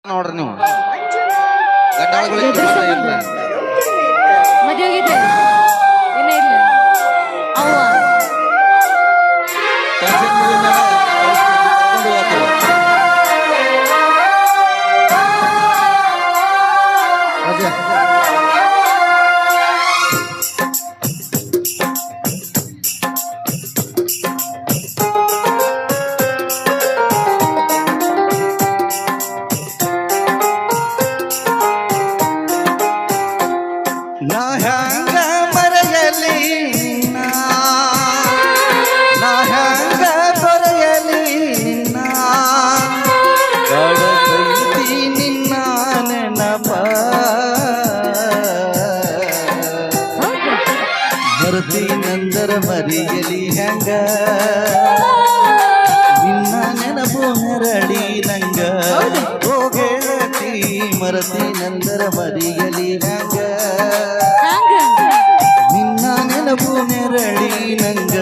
ನೋಡ್ರಿ ನೀವು ಗಂಡಾಳುಗಳಿಗೆ ಇಲ್ಲ ಮದುವೆ ಹೋಗಿದ್ದೆ ಇನ್ನ ಇಲ್ಲ ಅವ್ವ ಟೆನ್ಷನ್ ಮುಗಿದ್ಮೇಲೆ ಕರ್ಕೊಂಡು ಹೋಗ್ತಾರೆ. ನಾ ಹ್ಯಾಂಗ ಮರೆಯಲಿ ನಾ ಹ್ಯಾಂಗ ಬರೆಯಲಿ ಕಳಕೈತಿ ನಿನ್ನ ನೆನಪ ಮರತೀನಂದರ ಮರೆಯಲಿ ಹ್ಯಾಂಗ ನಿನ್ನ ನೆನಪು ನೆರಳಿ ನಂಗ ಓ ಗೆಳತಿ ಮರತೀನಂದರ ಮರೆಯಲಿ ಹ್ಯಾಂಗ ನಿನ್ನ ನೆನಪು ನೆರಳಿ ನಂಗ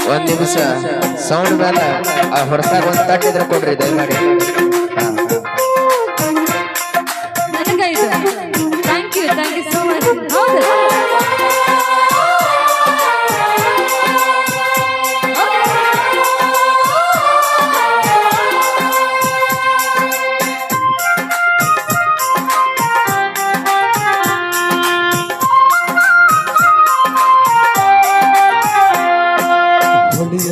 ಒಂದ್ ನಿಮಿಷ ಸೌಂಡ್ ಮೇಲೆ ಆ ಹೊರಸಾಗ ಒಂದ್ ತಟ್ಟಿದ್ರೆ ಕೊಡ್ರಿ ದಯಮಾಡಿ. ನನಗಾಯ್ತು ಥ್ಯಾಂಕ್ ಯು ಸೋ ಮಚ್. ಹೌದು ಹೊಳೆಯ